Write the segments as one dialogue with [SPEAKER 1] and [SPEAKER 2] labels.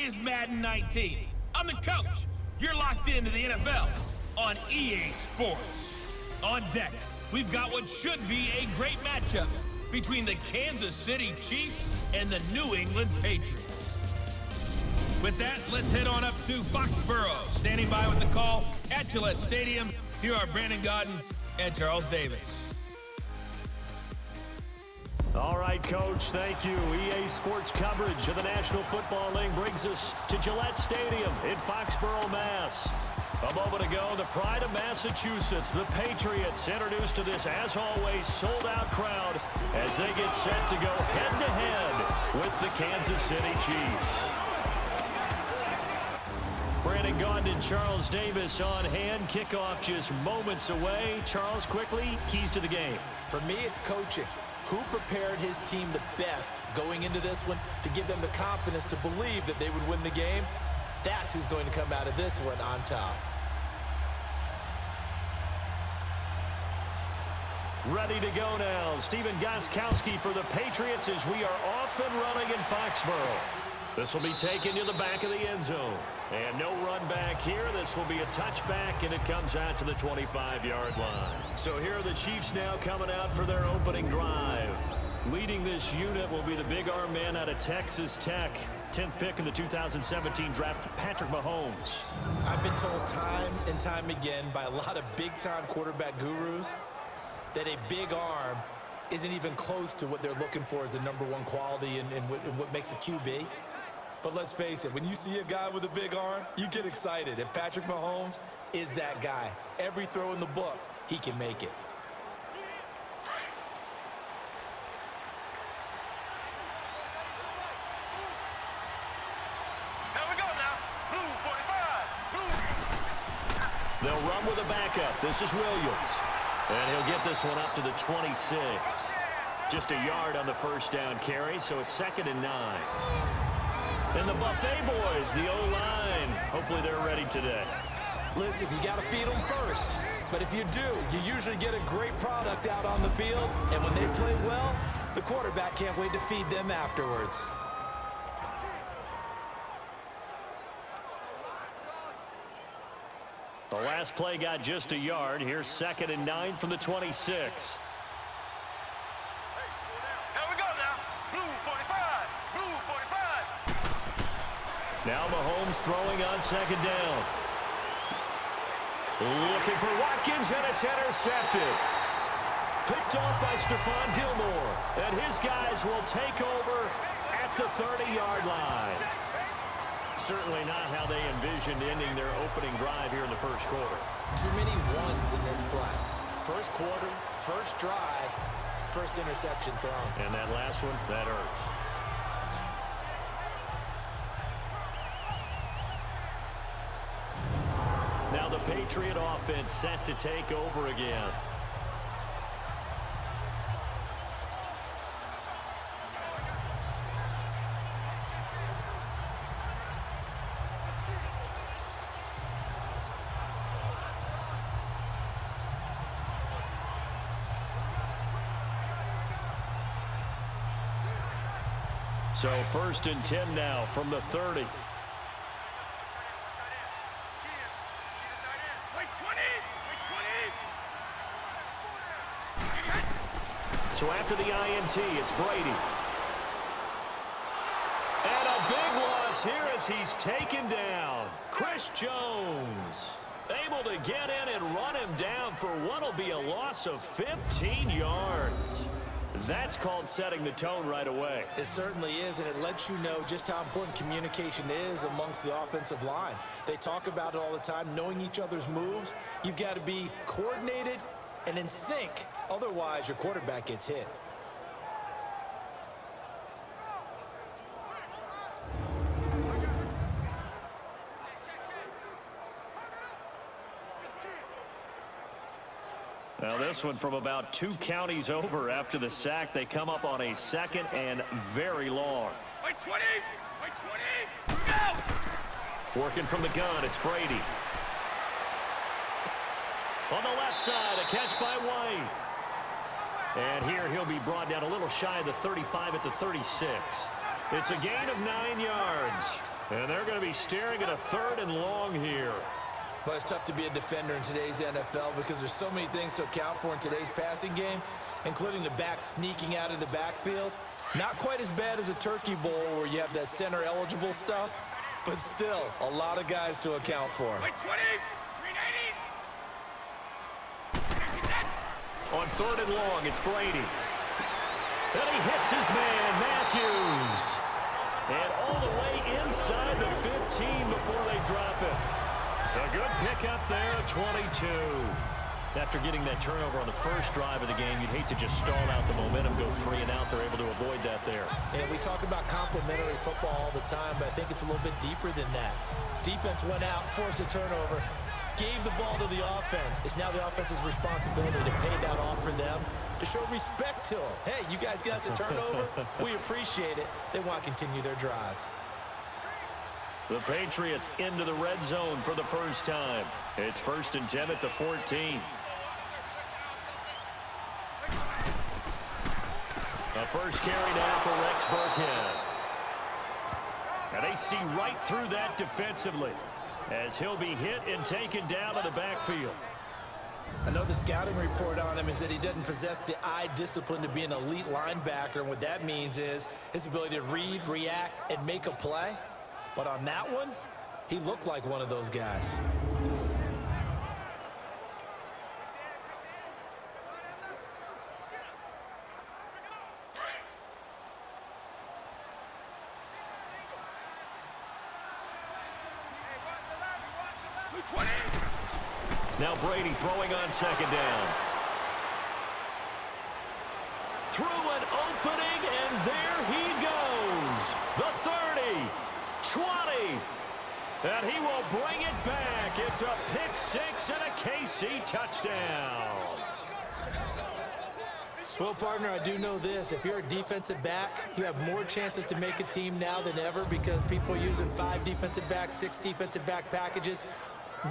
[SPEAKER 1] is Madden 19. I'm the coach. You're locked into the NFL on EA Sports. On deck, we've got what should be a great matchup between the Kansas City Chiefs and the New England Patriots. With that, let's head on up to Foxborough. Standing by with the call at Gillette Stadium, here are Brandon Gaudin and Charles Davis.
[SPEAKER 2] All right, Coach, thank you. EA Sports coverage of the National Football League brings us to Gillette Stadium in Foxborough, Mass. A moment ago, the pride of Massachusetts, the Patriots, introduced to this, as always, sold-out crowd as they get set to go head-to-head with the Kansas City Chiefs. Brandon Gaudin and Charles Davis on hand. Kickoff just moments away. Charles, quickly, keys to the game.
[SPEAKER 3] For me, it's coaching. Who prepared his team the best going into this one to give them the confidence to believe that they would win the game? That's who's going to come out of this one on top.
[SPEAKER 2] Ready to go now. Stephen Gostkowski for the Patriots as we are off and running in Foxborough. This will be taken to the back of the end zone. And no run back here. This will be a touchback, and it comes out to the 25-yard line. So here are the Chiefs now coming out for their opening drive. Leading this unit will be the big arm man out of Texas Tech. 10th pick in the 2017 draft, Patrick Mahomes.
[SPEAKER 3] I've been told time and time again by a lot of big-time quarterback gurus that a big arm isn't even close to what they're looking for as the #1 quality and what makes a QB. But let's face it, when you see a guy with a big arm, you get excited. And Patrick Mahomes is that guy. Every throw in the book, he can make it.
[SPEAKER 4] Here we go now. Blue 45. Blue.
[SPEAKER 2] They'll run with a backup. This is Williams. And he'll get this one up to the 26. Just a yard on the first down carry, so it's 2nd and 9. And the Buffet boys, the O-line, hopefully they're ready today.
[SPEAKER 3] Listen, you got to feed them first. But if you do, you usually get a great product out on the field. And when they play well, the quarterback can't wait to feed them afterwards.
[SPEAKER 2] The last play got just a yard. Here's 2nd and 9 from the 26. Now Mahomes throwing on 2nd down. Looking for Watkins, and it's intercepted. Picked off by Stephon Gilmore. And his guys will take over at the 30-yard line. Certainly not how they envisioned ending their opening drive here in the first quarter.
[SPEAKER 3] Too many ones in this play. First quarter, first drive, first interception thrown.
[SPEAKER 2] And that last one, that hurts. Now the Patriot offense set to take over again. So 1st and 10 now from the 30. So after the INT, it's Brady. And a big loss here as he's taken down. Chris Jones able to get in and run him down for what will be a loss of 15 yards. That's called setting the tone right away.
[SPEAKER 3] It certainly is, and it lets you know just how important communication is amongst the offensive line. They talk about it all the time, knowing each other's moves. You've got to be coordinated and in sync. Otherwise, your quarterback gets hit.
[SPEAKER 2] Now this one from about 2 counties over after the sack. They come up on a 2nd and very long.
[SPEAKER 4] Wait 20! Wait 20! Go!
[SPEAKER 2] Working from the gun, it's Brady. On the left side, a catch by White. And here he'll be brought down a little shy of the 35 at the 36. It's a gain of 9 yards. And they're going to be staring at a 3rd and long here.
[SPEAKER 3] But it's tough to be a defender in today's NFL because there's so many things to account for in today's passing game, including the back sneaking out of the backfield. Not quite as bad as a turkey bowl where you have that center-eligible stuff, but still a lot of guys to account for.
[SPEAKER 2] On 3rd and long, it's Brady. And he hits his man, Matthews. And all the way inside the 15 before they drop it. A good pickup there, 22. After getting that turnover on the first drive of the game, you'd hate to just stall out the momentum, go 3 and out. They're able to avoid that there.
[SPEAKER 3] And we talk about complementary football all the time, but I think it's a little bit deeper than that. Defense went out, forced a turnover, gave the ball to the offense. It's now the offense's responsibility to pay that off for them, to show respect to them. Hey, you guys got a turnover? We appreciate it. They want to continue their drive.
[SPEAKER 2] The Patriots into the red zone for the first time. It's 1st and 10 at the 14. A first carry now for Rex Burkhead. And they see right through that defensively as he'll be hit and taken down to the backfield.
[SPEAKER 3] I know the scouting report on him is that he doesn't possess the eye discipline to be an elite linebacker, and what that means is his ability to read, react, and make a play. But on that one, he looked like one of those guys.
[SPEAKER 2] Now Brady throwing on 2nd down. Through an opening, and there he goes. The 30, 20, and he will bring it back. It's a pick 6 and a KC touchdown.
[SPEAKER 3] Well, partner, I do know this. If you're a defensive back, you have more chances to make a team now than ever because people are using 5 defensive backs, 6 defensive back packages.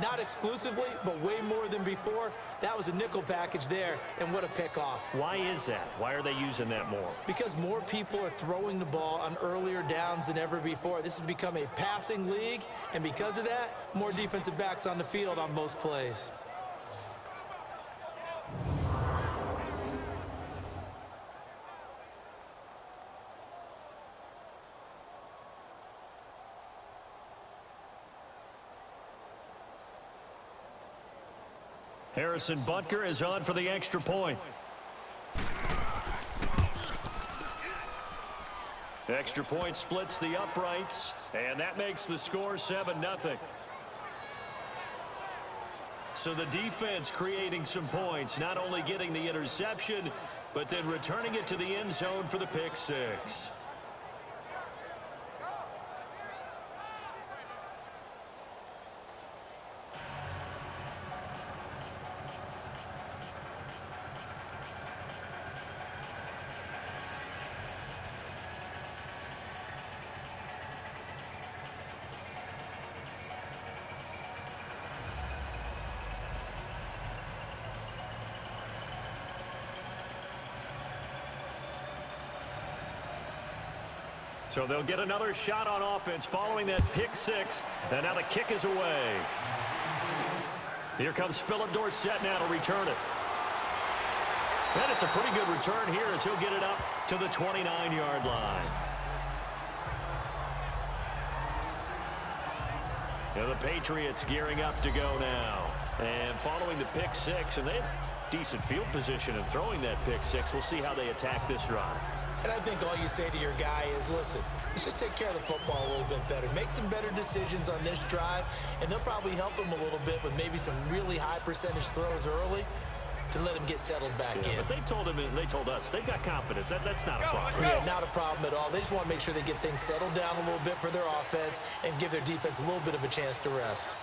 [SPEAKER 3] Not exclusively, but way more than before. That was a nickel package there, and what a pickoff.
[SPEAKER 2] Why is that? Why are they using that more?
[SPEAKER 3] Because more people are throwing the ball on earlier downs than ever before. This has become a passing league, and because of that, more defensive backs on the field on most plays.
[SPEAKER 2] Harrison Butker is on for the extra point. Extra point splits the uprights, and that makes the score 7-0. So the defense creating some points, not only getting the interception, but then returning it to the end zone for the pick 6. So they'll get another shot on offense following that pick 6. And now the kick is away. Here comes Philip Dorsett now to return it. And it's a pretty good return here as he'll get it up to the 29-yard line. Now the Patriots gearing up to go now. And following the pick 6, and they have decent field position in throwing that pick 6. We'll see how they attack this drive.
[SPEAKER 3] And I think all you say to your guy is, listen, let's just take care of the football a little bit better. Make some better decisions on this drive, and they'll probably help him a little bit with maybe some really high percentage throws early to let him get settled back in.
[SPEAKER 2] But they told him, and they told us, they've got confidence. That's not a problem.
[SPEAKER 3] Yeah, not a problem at all. They just want to make sure they get things settled down a little bit for their offense and give their defense a little bit of a chance to rest.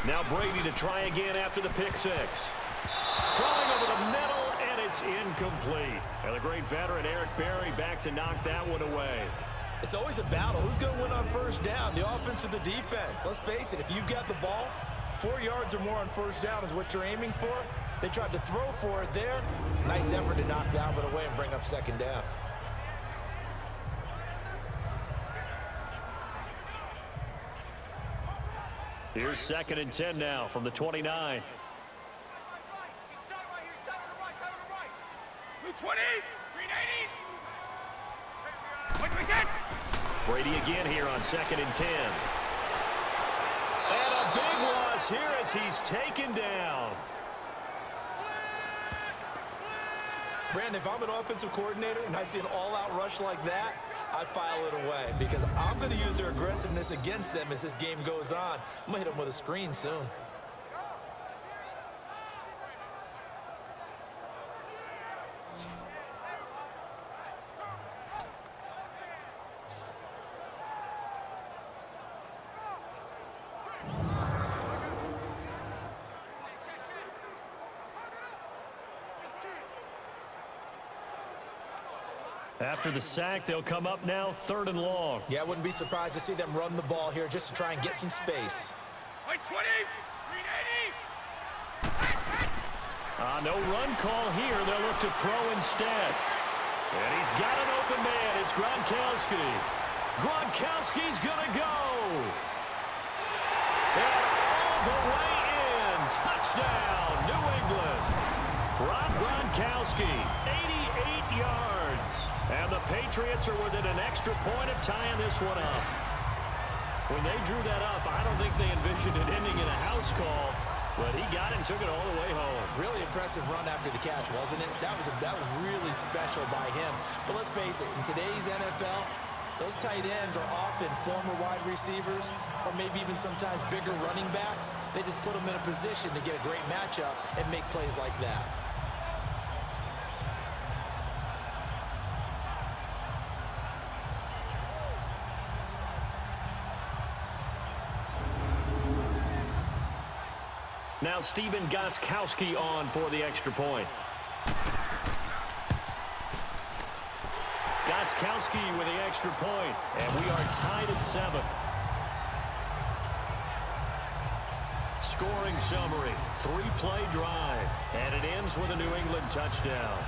[SPEAKER 2] Now Brady to try again after the pick 6. Throwing over the middle, and it's incomplete. And the great veteran Eric Berry back to knock that one away.
[SPEAKER 3] It's always a battle. Who's going to win on first down, the offense or the defense? Let's face it, if you've got the ball, 4 yards or more on first down is what you're aiming for. They tried to throw for it there. Nice effort to knock that one away and bring up second down.
[SPEAKER 2] Here's 2nd and 10 now from the 29.
[SPEAKER 4] 20, 380.
[SPEAKER 2] Brady again here on 2nd and 10. And a big loss here as he's taken down.
[SPEAKER 3] Brandon, if I'm an offensive coordinator and I see an all-out rush like that, I file it away because I'm going to use their aggressiveness against them as this game goes on. I'm going to hit them with a screen soon.
[SPEAKER 2] After the sack, they'll come up now 3rd and long.
[SPEAKER 3] Yeah, I wouldn't be surprised to see them run the ball here just to try and get some space.
[SPEAKER 4] 20, 380.
[SPEAKER 2] No run call here. They'll look to throw instead. And he's got an open man. It's Gronkowski. Gronkowski's going to go. And all the way in. Touchdown, New England. Rob Gronkowski, 88 yards. And the Patriots are within an extra point of tying this one up. When they drew that up, I don't think they envisioned it ending in a house call, but he got it and took it all the way home.
[SPEAKER 3] Really impressive run after the catch, wasn't it? That was really special by him. But let's face it, in today's NFL, those tight ends are often former wide receivers or maybe even sometimes bigger running backs. They just put them in a position to get a great matchup and make plays like that.
[SPEAKER 2] Now Steven Gostkowski on for the extra point. Gostkowski with the extra point, and we are tied at 7. Scoring summary, 3-play drive, and it ends with a New England touchdown.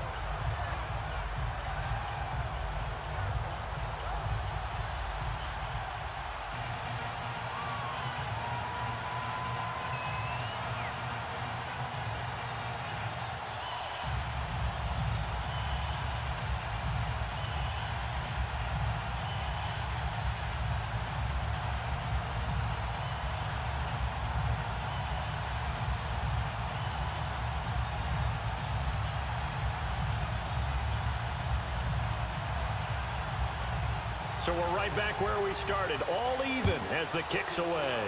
[SPEAKER 2] So we're right back where we started, all even as the kick's away.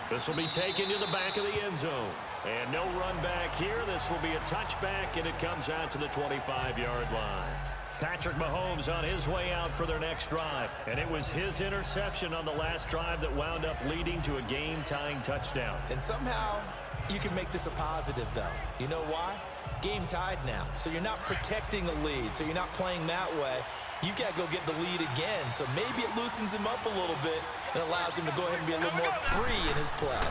[SPEAKER 2] This will be taken to the back of the end zone. And no run back here. This will be a touchback, and it comes out to the 25-yard line. Patrick Mahomes on his way out for their next drive. And it was his interception on the last drive that wound up leading to a game-tying touchdown.
[SPEAKER 3] And somehow you can make this a positive, though. You know why? Game tied now, so you're not protecting a lead, so you're not playing that way. You've got to go get the lead again, so maybe it loosens him up a little bit and allows him to go ahead and be a little more free in his play.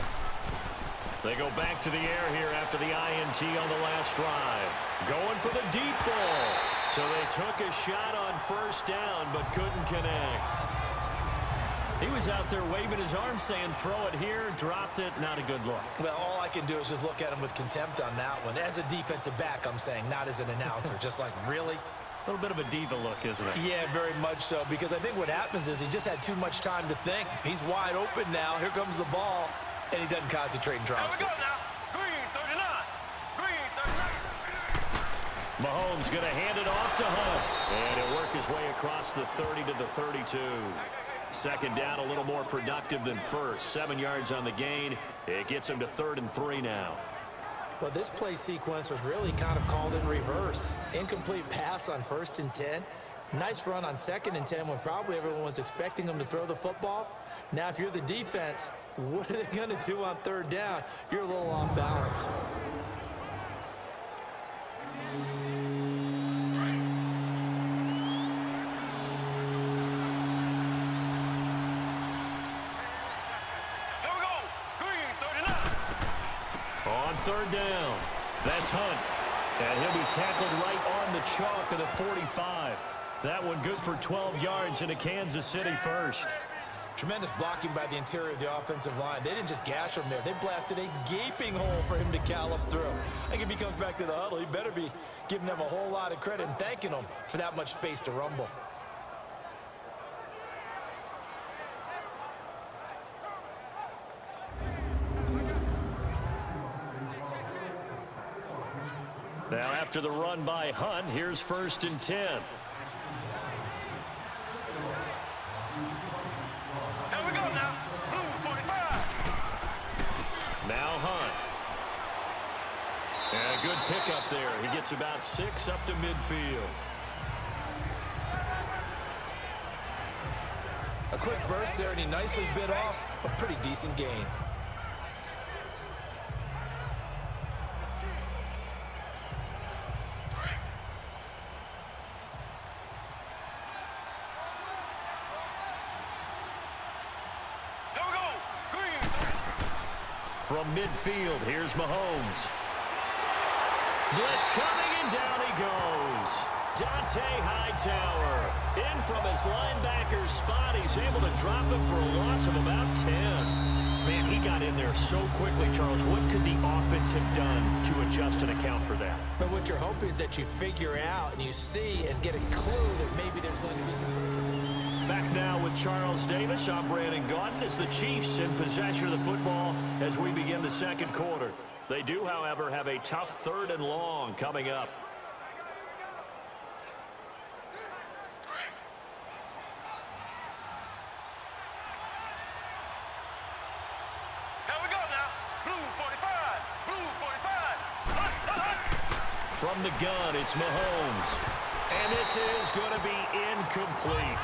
[SPEAKER 2] They go back to the air here after the INT on the last drive. Going for the deep ball. So they took a shot on first down, but couldn't connect. He was out there waving his arm saying, throw it here, dropped it, not a good look.
[SPEAKER 3] Well, all I can do is just look at him with contempt on that one. As a defensive back, I'm saying, not as an announcer. Just like, really?
[SPEAKER 2] A little bit of a diva look, isn't it?
[SPEAKER 3] Yeah, very much so, because I think what happens is he just had too much time to think. He's wide open now. Here comes the ball, and he doesn't concentrate and drops it.
[SPEAKER 4] Here we go now. Green 39. Green 39.
[SPEAKER 2] Mahomes going to hand it off to Hunt. And he'll work his way across the 30 to the 32. Second down, a little more productive than first. 7 yards on the gain. It gets him to 3rd and 3 now.
[SPEAKER 3] Well, this play sequence was really kind of called in reverse. Incomplete pass on 1st and 10. Nice run on 2nd and 10 when probably everyone was expecting him to throw the football. Now, if you're the defense, what are they going to do on 3rd down? You're a little off balance.
[SPEAKER 2] On 3rd down, that's Hunt. And he'll be tackled right on the chalk of the 45. That one good for 12 yards into Kansas City first.
[SPEAKER 3] Tremendous blocking by the interior of the offensive line. They didn't just gash him there. They blasted a gaping hole for him to gallop through. I think if he comes back to the huddle, he better be giving them a whole lot of credit and thanking them for that much space to rumble.
[SPEAKER 2] Now after the run by Hunt, here's 1st and 10.
[SPEAKER 4] Here we go now. Blue 45.
[SPEAKER 2] Now Hunt. And a good pickup there. He gets about 6 up to midfield.
[SPEAKER 3] A quick burst there, and he nicely bit off a pretty decent gain.
[SPEAKER 2] From midfield, here's Mahomes. Blitz coming, and down he goes. Dante Hightower in from his linebacker spot. He's able to drop him for a loss of about 10. Man, he got in there so quickly, Charles. What could the offense have done to adjust and account for that?
[SPEAKER 3] But what you're hoping is that you figure out and you see and get a clue that maybe there's going to be some pressure.
[SPEAKER 2] Back now with Charles Davis. I'm Brandon Gaudin as the Chiefs in possession of the football as we begin the second quarter. They do, however, have a tough 3rd and long coming up.
[SPEAKER 4] Here we go now. Blue 45. Blue 45. Hunt, hunt, hunt.
[SPEAKER 2] From the gun, it's Mahomes. And this is going to be incomplete.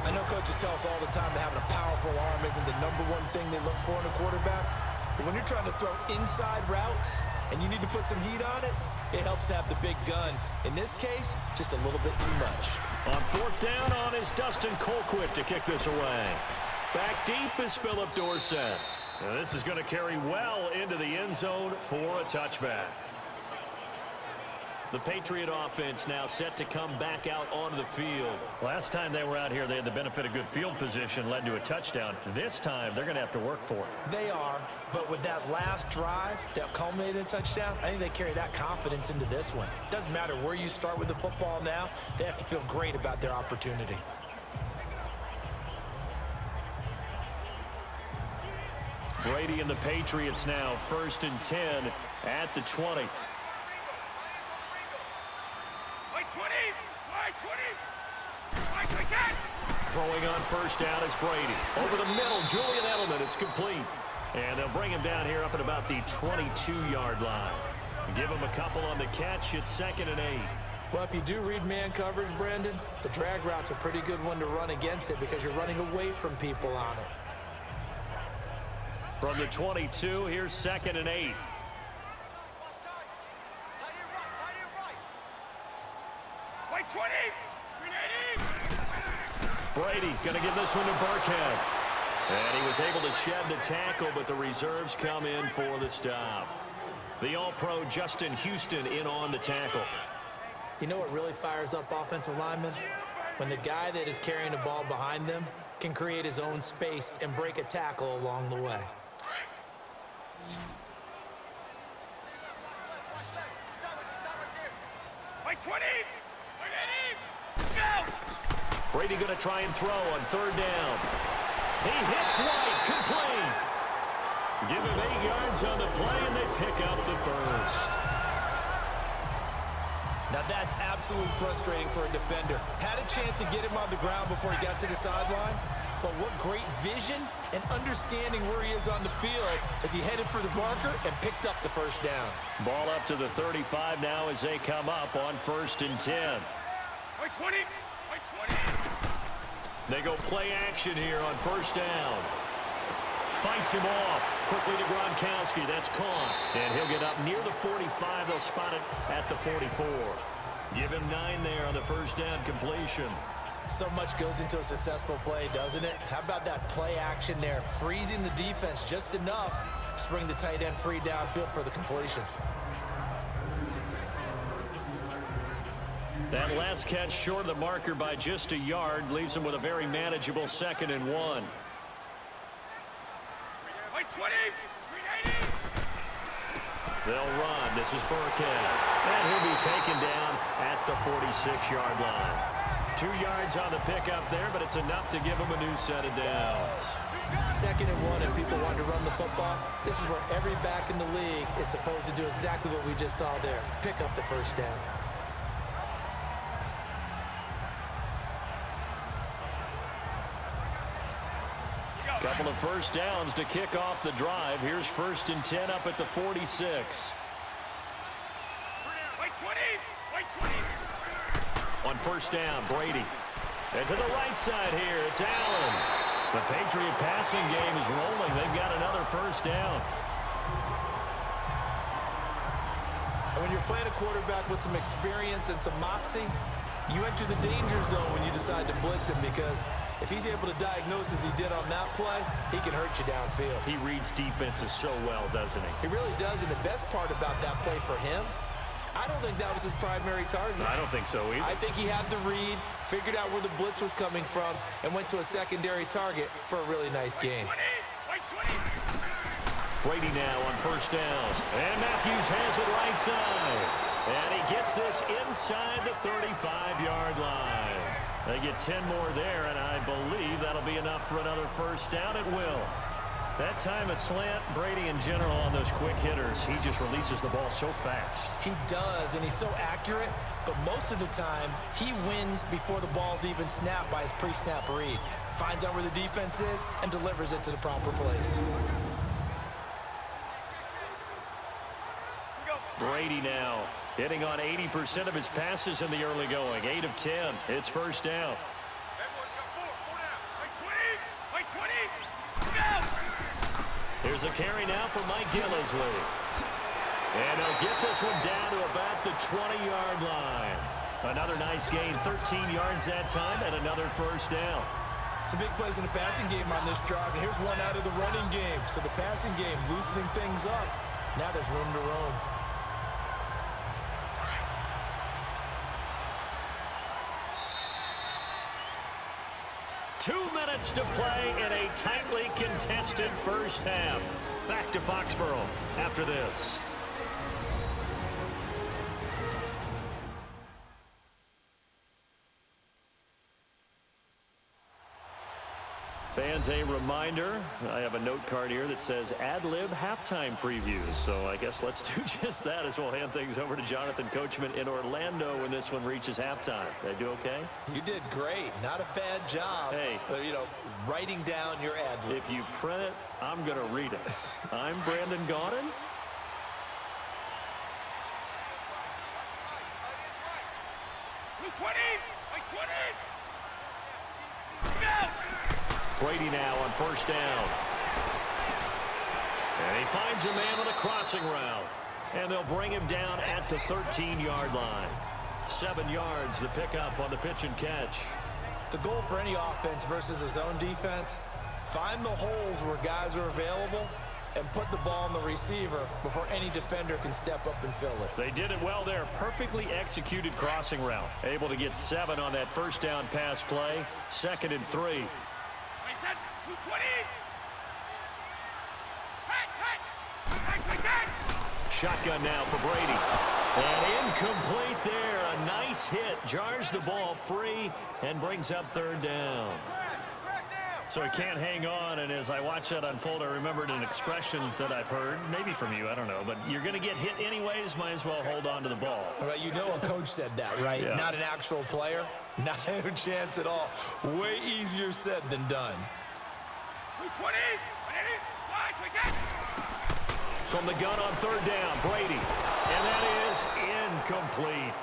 [SPEAKER 3] I know coaches tell us all the time that having a powerful arm isn't the #1 thing they look for in a quarterback. But when you're trying to throw inside routes and you need to put some heat on it, it helps to have the big gun. In this case, just a little bit too much.
[SPEAKER 2] On 4th down on is Dustin Colquitt to kick this away. Back deep is Philip Dorsett. Now this is going to carry well into the end zone for a touchback. The Patriot offense now set to come back out onto the field. Last time they were out here, they had the benefit of good field position, led to a touchdown. This time, they're going to have to work for it.
[SPEAKER 3] They are, but with that last drive that culminated in a touchdown, I think they carry that confidence into this one. Doesn't matter where you start with the football now, they have to feel great about their opportunity.
[SPEAKER 2] Brady and the Patriots now 1st and 10 at the 20. Throwing on 1st down is Brady. Over the middle, Julian Edelman. It's complete. And they'll bring him down here up at about the 22-yard line. Give him a couple on the catch. It's 2nd and 8.
[SPEAKER 3] Well, if you do read man coverage, Brandon, the drag route's a pretty good one to run against it because you're running away from people on it.
[SPEAKER 2] From the 22, here's 2nd and 8.
[SPEAKER 4] White 20.
[SPEAKER 2] Brady going to give this one to Burkhead. And he was able to shed the tackle, but the reserves come in for the stop. The All-Pro Justin Houston in on the tackle.
[SPEAKER 3] You know what really fires up offensive linemen? When the guy that is carrying the ball behind them can create his own space and break a tackle along the way.
[SPEAKER 4] White 20.
[SPEAKER 2] Brady going to try and throw on 3rd down. He hits White, complete. Give him 8 yards on the play, and they pick up the 1st.
[SPEAKER 3] Now that's absolutely frustrating for a defender. Had a chance to get him on the ground before he got to the sideline, but what great vision and understanding where he is on the field as he headed for the marker and picked up the 1st down.
[SPEAKER 2] Ball up to the 35 now as they come up on 1st and 10.
[SPEAKER 4] White 20. White 20.
[SPEAKER 2] They go play action here on 1st down. Fights him off. Quickly to Gronkowski. That's caught. And he'll get up near the 45. They'll spot it at the 44. Give him 9 there on the 1st down completion.
[SPEAKER 3] So much goes into a successful play, doesn't it? How about that play action there? Freezing the defense just enough to bring the tight end free downfield for the completion.
[SPEAKER 2] That last catch short of the marker by just a yard leaves him with a very manageable 2nd and 1. They'll run. This is Burkhead. And he'll be taken down at the 46-yard line. 2 yards on the pickup there, but it's enough to give him a new set of downs.
[SPEAKER 3] 2nd and 1, and people want to run the football. This is where every back in the league is supposed to do exactly what we just saw there. Pick up the first down.
[SPEAKER 2] Couple of first downs to kick off the drive. Here's 1st and 10 up at the 46. On first down, Brady. And to the right side here, it's Allen. The Patriot passing game is rolling. They've got another first down.
[SPEAKER 3] And when you're playing a quarterback with some experience and some moxie, you enter the danger zone when you decide to blitz him, because if he's able to diagnose as he did on that play, he can hurt you downfield.
[SPEAKER 2] He reads defenses so well, doesn't he?
[SPEAKER 3] He really does, and the best part about that play for him, I don't think that was his primary target.
[SPEAKER 2] I don't think so either.
[SPEAKER 3] I think he had the read, figured out where the blitz was coming from, and went to a secondary target for a really nice game.
[SPEAKER 2] Brady now on first down. And Matthews has it right side. And he gets this inside the 35-yard line. They get 10 more there, and I believe that'll be enough for another first down. It will. That time a slant, Brady in general on those quick hitters, he just releases the ball so fast.
[SPEAKER 3] He does, and he's so accurate, but most of the time he wins before the ball's even snapped by his pre-snap read. Finds out where the defense is and delivers it to the proper place.
[SPEAKER 2] Brady now hitting on 80% of his passes in the early going. 8 of 10. It's first down. Here's a carry now for Mike Gillisley. And he'll get this one down to about the 20-yard line. Another nice gain, 13 yards that time, and another first down.
[SPEAKER 3] Some big plays in the passing game on this drive, and here's one out of the running game. So the passing game loosening things up. Now there's room to roam.
[SPEAKER 2] Two minutes to play in a tightly contested first half. Back to Foxborough after this. Fans, a reminder, I have a note card here that says ad-lib halftime previews. So I guess let's do just that as we'll hand things over to Jonathan Coachman in Orlando when this one reaches halftime. Did I do okay?
[SPEAKER 3] You did great. Not a bad job.
[SPEAKER 2] Hey.
[SPEAKER 3] Writing down your ad-libs.
[SPEAKER 2] If you print it, I'm going to read it. I'm Brandon Gaudin. Brady now on first down. And he finds a man with a crossing route. And they'll bring him down at the 13-yard line. 7 yards the pickup on the pitch and catch.
[SPEAKER 3] The goal for any offense versus his own defense, find the holes where guys are available and put the ball on the receiver before any defender can step up and fill it.
[SPEAKER 2] They did it well there. Perfectly executed crossing route. Able to get 7 on that first down pass play. 2nd and 3. Shotgun now for Brady. And incomplete there. A nice hit. Jars the ball free and brings up 3rd down. So he can't hang on, and as I watch that unfold, I remembered an expression that I've heard, maybe from you, I don't know, but you're going to get hit anyways, might as well hold on to the ball.
[SPEAKER 3] All right, you know a coach said that, right?
[SPEAKER 2] Yeah.
[SPEAKER 3] Not an actual player. Not a chance at all. Way easier said than done.
[SPEAKER 2] From the gun on 3rd down, Brady. And that is incomplete.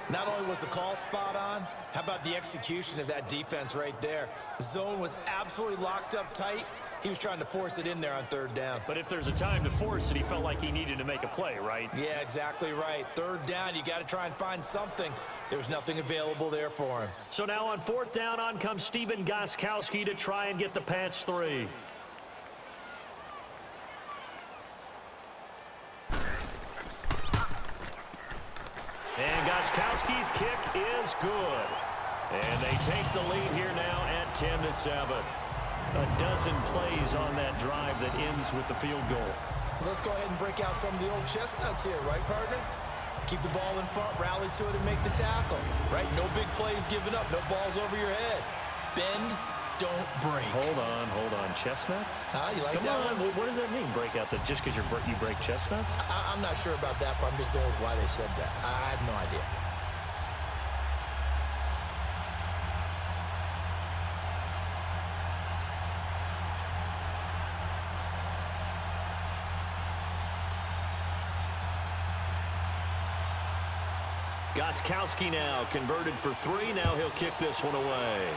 [SPEAKER 3] Not only was the call spot on, how about the execution of that defense right there? Zone was absolutely locked up tight. He was trying to force it in there on 3rd down.
[SPEAKER 2] But if there's a time to force it, he felt like he needed to make a play, right?
[SPEAKER 3] Yeah, exactly right. 3rd down, you got to try and find something. There was nothing available there for him.
[SPEAKER 2] So now on 4th down, on comes Stephen Gostkowski to try and get the Pats 3. Gostkowski's kick is good. And they take the lead here now at 10-7. A dozen plays on that drive that ends with the field goal.
[SPEAKER 3] Let's go ahead and break out some of the old chestnuts here, right, partner? Keep the ball in front, rally to it, and make the tackle, right? No big plays given up, no balls over your head. Bend, don't break.
[SPEAKER 2] Hold on. Chestnuts?
[SPEAKER 3] You like
[SPEAKER 2] Come
[SPEAKER 3] that
[SPEAKER 2] on.
[SPEAKER 3] one?
[SPEAKER 2] What does that mean, break out? Just because you break chestnuts?
[SPEAKER 3] I'm not sure about that, but I'm just going with why they said that. I have no idea.
[SPEAKER 2] Gostkowski now converted for 3. Now he'll kick this one away.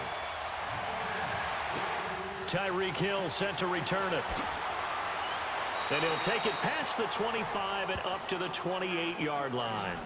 [SPEAKER 2] Tyreek Hill set to return it. And he'll take it past the 25 and up to the 28-yard line.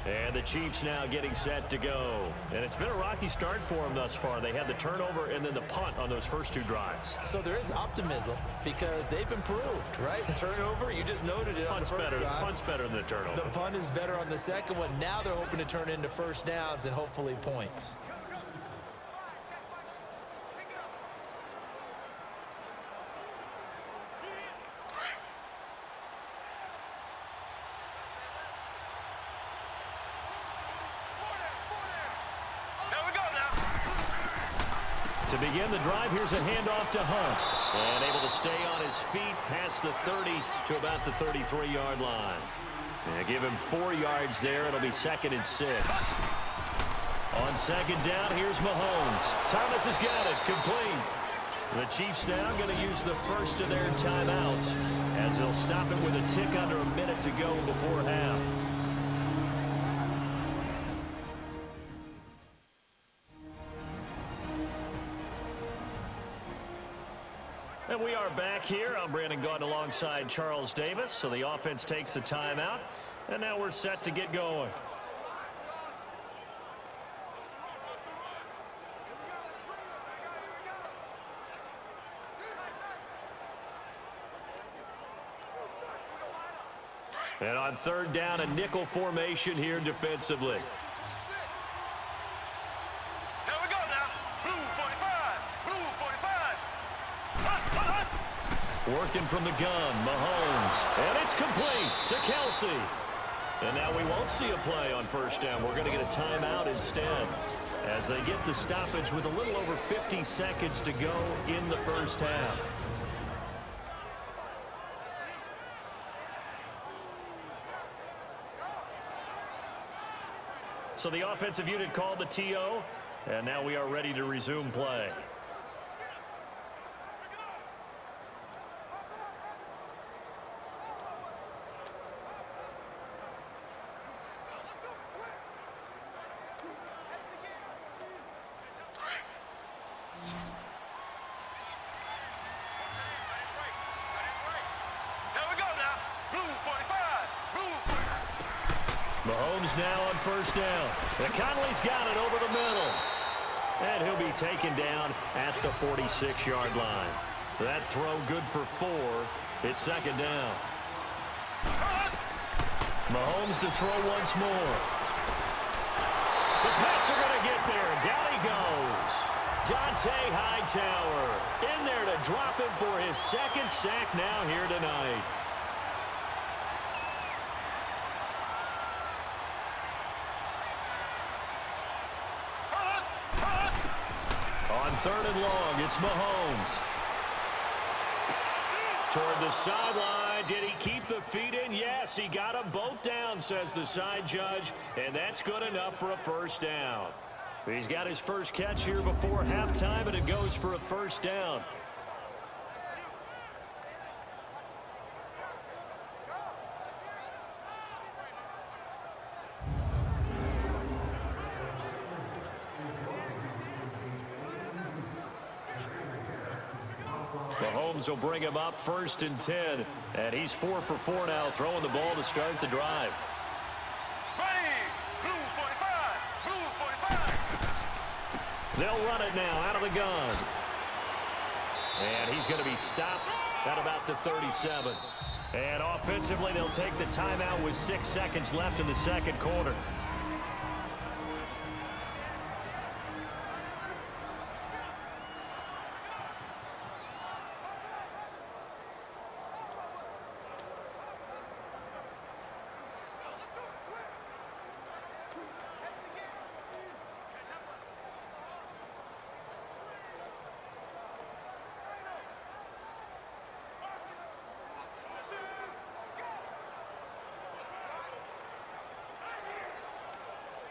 [SPEAKER 2] And the Chiefs now getting set to go. And it's been a rocky start for them thus far. They had the turnover and then the punt on those first 2 drives.
[SPEAKER 3] So there is optimism because they've improved, right? Turnover, you just noted it on the first drive.
[SPEAKER 2] Punt's better than the turnover.
[SPEAKER 3] The punt is better on the second one. Now they're hoping to turn into first downs and hopefully points.
[SPEAKER 2] To begin the drive, here's a handoff to Hunt. And able to stay on his feet past the 30 to about the 33-yard line. And give him 4 yards there. It'll be 2nd and 6. On second down, here's Mahomes. Thomas has got it. Complete. The Chiefs now going to use the first of their timeouts as they'll stop it with a tick under a minute to go before half. And we are back here. I'm Brandon Gaudin alongside Charles Davis. So the offense takes the timeout. And now we're set to get going. And on third down, a nickel formation here defensively.
[SPEAKER 4] Here we go now. Blue 45. Blue 45.
[SPEAKER 2] Working from the gun, Mahomes. And it's complete to Kelsey. And now we won't see a play on first down. We're going to get a timeout instead as they get the stoppage with a little over 50 seconds to go in the first half. So the offensive unit called the TO, and now we are ready to resume play. Mahomes now on first down. And Conley's got it over the middle. And he'll be taken down at the 46-yard line. That throw good for 4. It's second down. Mahomes to throw once more. The Pats are going to get there. Down he goes. Dante Hightower in there to drop him for his 2nd sack now here tonight. On third and long, it's Mahomes. Toward the sideline. Did he keep the feet in? Yes, he got them both down, says the side judge, and that's good enough for a first down. He's got his first catch here before halftime, and it goes for a first down. Mahomes will bring him up 1st and 10. And he's 4 for 4 now, throwing the ball to start the drive.
[SPEAKER 4] Ready. Blue 45. Blue 45.
[SPEAKER 2] They'll run it now out of the gun. And he's going to be stopped at about the 37. And offensively, they'll take the timeout with 6 seconds left in the second quarter.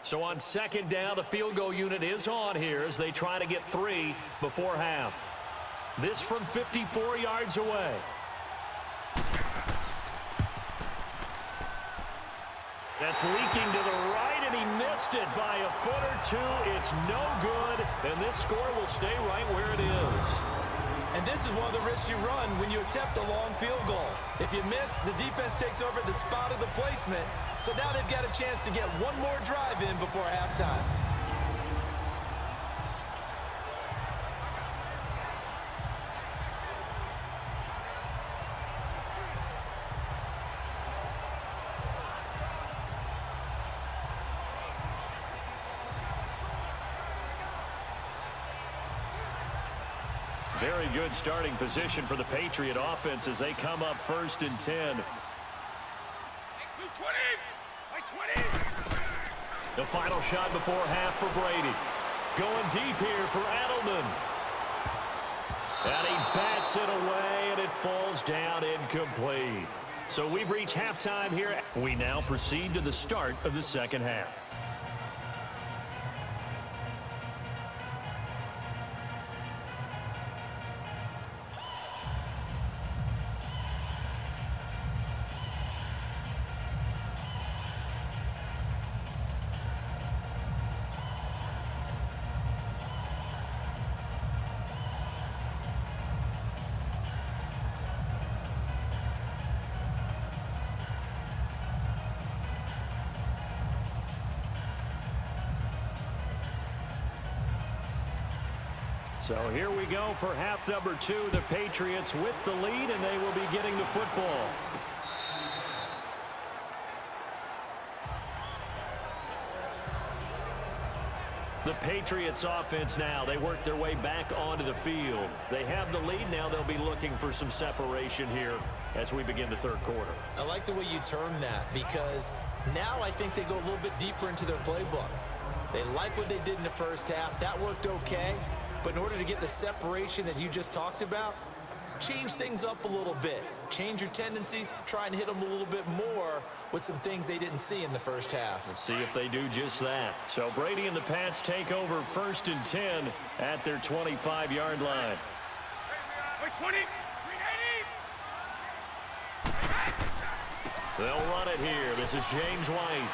[SPEAKER 2] So on second down, the field goal unit is on here as they try to get 3 before half. This from 54 yards away. That's leaking to the right, and he missed it by a foot or two. It's no good, and this score will stay right where it is.
[SPEAKER 3] And this is one of the risks you run when you attempt a long field goal. If you miss, the defense takes over the spot of the placement. So now they've got a chance to get one more drive in before halftime.
[SPEAKER 2] Very good starting position for the Patriot offense as they come up 1st and 10. The final shot before half for Brady. Going deep here for Edelman. And he bats it away, and it falls down incomplete. So we've reached halftime here. We now proceed to the start of the second half. So here we go for half number 2. The Patriots with the lead, and they will be getting the football. The Patriots offense now, they work their way back onto the field. They have the lead now. They'll be looking for some separation here as we begin the third quarter.
[SPEAKER 3] I like the way you term that, because now I think they go a little bit deeper into their playbook. They like what they did in the first half. That worked okay. But in order to get the separation that you just talked about, change things up a little bit. Change your tendencies, try and hit them a little bit more with some things they didn't see in the first half.
[SPEAKER 2] Let's see if they do just that. So Brady and the Pats take over 1st and 10 at their 25-yard line.
[SPEAKER 4] 20.
[SPEAKER 2] They'll run it here. This is James White.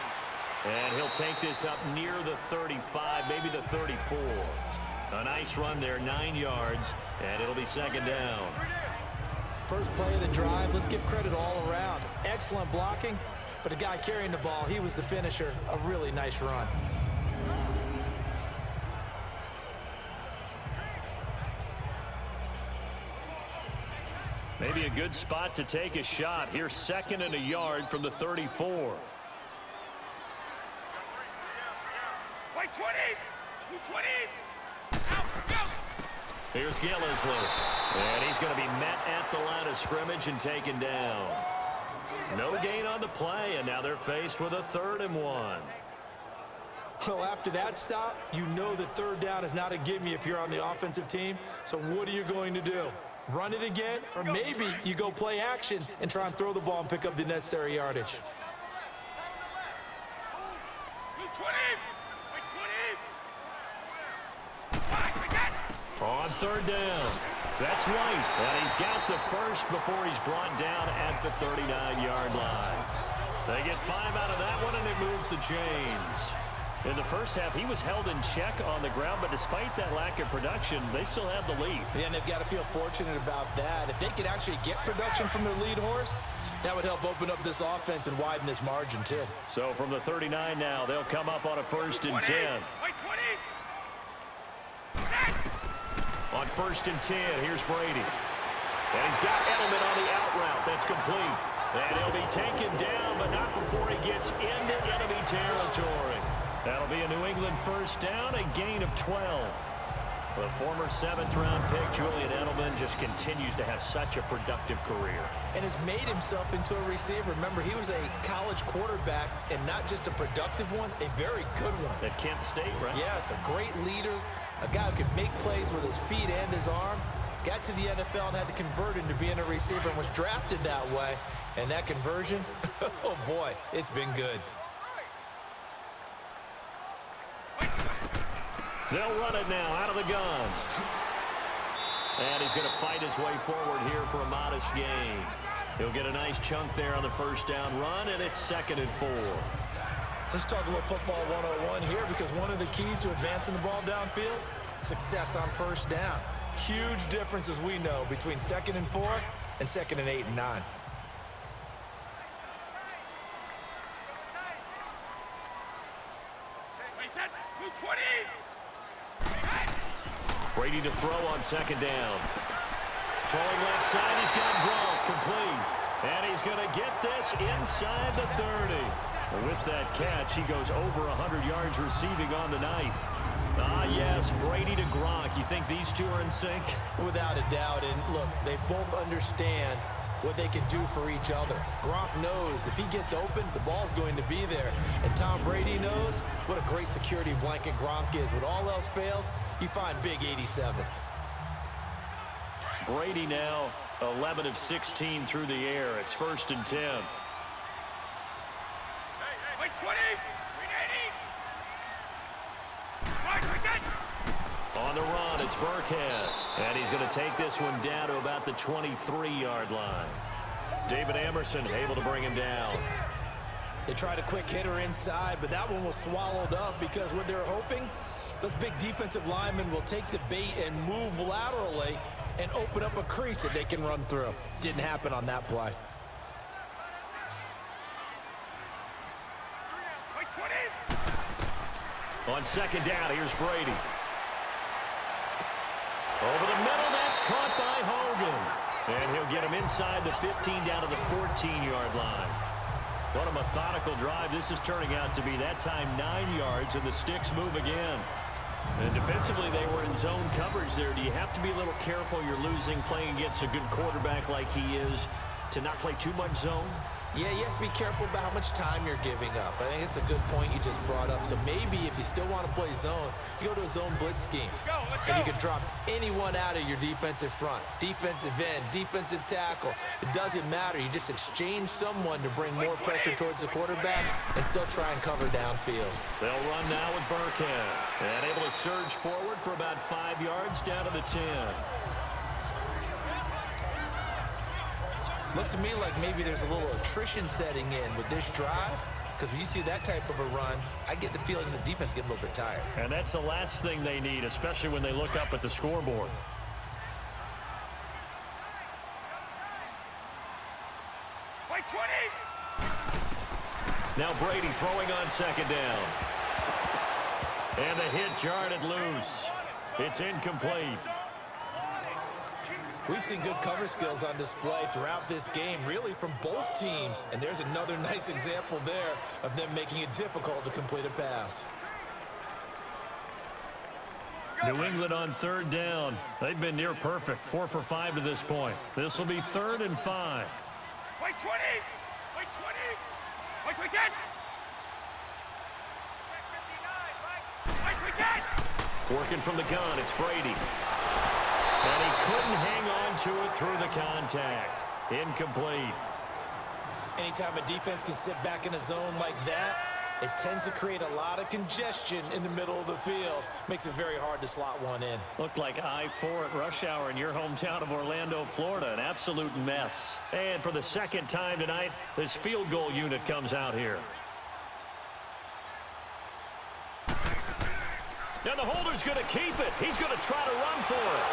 [SPEAKER 2] And he'll take this up near the 35, maybe the 34. A nice run there, 9 yards, and it'll be second down.
[SPEAKER 3] First play of the drive, let's give credit all around. Excellent blocking, but the guy carrying the ball, he was the finisher. A really nice run.
[SPEAKER 2] Maybe a good spot to take a shot. Here, 2nd and a yard from the 34.
[SPEAKER 4] Wait, 20. 20.
[SPEAKER 2] Here's Gillisley, and he's going to be met at the line of scrimmage and taken down. No gain on the play, and now they're faced with a 3rd and 1.
[SPEAKER 3] Well, after that stop, you know that 3rd down is not a gimme if you're on the offensive team. So what are you going to do? Run it again? Or maybe you go play action and try and throw the ball and pick up the necessary yardage.
[SPEAKER 2] On 3rd down, that's White, and he's got the first before he's brought down at the 39-yard line. They get 5 out of that one, and it moves the chains. In the first half, he was held in check on the ground, but despite that lack of production, they still have the lead.
[SPEAKER 3] Yeah, and they've got to feel fortunate about that. If they could actually get production from their lead horse, that would help open up this offense and widen this margin, too.
[SPEAKER 2] So from the 39 now, they'll come up on a 1st and 10. On 1st and 10, here's Brady. And he's got Edelman on the out route. That's complete. And he'll be taken down, but not before he gets into enemy territory. That'll be a New England first down, a gain of 12. The former 7th-round pick, Julian Edelman, just continues to have such a productive career.
[SPEAKER 3] And has made himself into a receiver. Remember, he was a college quarterback, and not just a productive one, a very good one.
[SPEAKER 2] At Kent State, right?
[SPEAKER 3] Yes, a great leader, a guy who could make plays with his feet and his arm. Got to the NFL and had to convert into being a receiver and was drafted that way. And that conversion, oh boy, it's been good.
[SPEAKER 2] They'll run it now out of the gun. And he's going to fight his way forward here for a modest gain. He'll get a nice chunk there on the first down run, and it's 2nd and 4.
[SPEAKER 3] Let's talk a little football 101 here, because one of the keys to advancing the ball downfield, success on first down. Huge difference, as we know, between 2nd and 4 and 2nd and 8 and 9.
[SPEAKER 2] Brady to throw on 2nd down. Throwing left side, he's got Gronk complete. And he's going to get this inside the 30. With that catch, he goes over 100 yards receiving on the night. Ah, yes, Brady to Gronk. You think these two are in sync?
[SPEAKER 3] Without a doubt. And look, they both understand what they can do for each other. Gronk knows if he gets open, the ball's going to be there. And Tom Brady knows what a great security blanket Gronk is. When all else fails, you find big 87.
[SPEAKER 2] Brady now 11 of 16 through the air. It's 1st and 10.
[SPEAKER 4] Wait, 20.
[SPEAKER 2] On the run, it's Burkhead. And he's going to take this one down to about the 23-yard line. David Emerson able to bring him down.
[SPEAKER 3] They tried a quick hitter inside, but that one was swallowed up, because what they're hoping, those big defensive linemen will take the bait and move laterally and open up a crease that they can run through. Didn't happen on that play.
[SPEAKER 2] On 2nd down, here's Brady. Over the middle, that's caught by Hogan. And he'll get him inside the 15 down to the 14-yard line. What a methodical drive this is turning out to be. That time 9 yards, and the sticks move again. And defensively, they were in zone coverage there. Do you have to be a little careful? You're losing playing against a good quarterback like he is to not play too much zone?
[SPEAKER 3] Yeah, you have to be careful about how much time you're giving up. I think it's a good point you just brought up. So maybe if you still want to play zone, you go to a zone blitz scheme. And you can drop anyone out of your defensive front. Defensive end, defensive tackle. It doesn't matter. You just exchange someone to bring more pressure towards the quarterback and still try and cover downfield.
[SPEAKER 2] They'll run now with Burkhead. And able to surge forward for about 5 yards down to the 10.
[SPEAKER 3] Looks to me like maybe there's a little attrition setting in with this drive, because when you see that type of a run, I get the feeling the defense getting a little bit tired.
[SPEAKER 2] And that's the last thing they need, especially when they look up at the scoreboard.
[SPEAKER 4] Wait, 20.
[SPEAKER 2] Now Brady throwing on 2nd down. And the hit jarred it loose. It's incomplete.
[SPEAKER 3] We've seen good cover skills on display throughout this game, really from both teams. And there's another nice example there of them making it difficult to complete a pass.
[SPEAKER 2] New England on 3rd down. They've been near perfect, 4 for 5 to this point. This will be 3rd and 5.
[SPEAKER 4] Wait, 20. Wait, 20. Wait, 20.
[SPEAKER 2] Working from the gun, it's Brady. And he couldn't hang on to it through the contact. Incomplete.
[SPEAKER 3] Anytime a defense can sit back in a zone like that, it tends to create a lot of congestion in the middle of the field. Makes it very hard to slot one in.
[SPEAKER 2] Looked like I-4 at rush hour in your hometown of Orlando, Florida. An absolute mess. And for the 2nd time tonight, this field goal unit comes out here. Now the holder's going to keep it. He's going to try to run for it.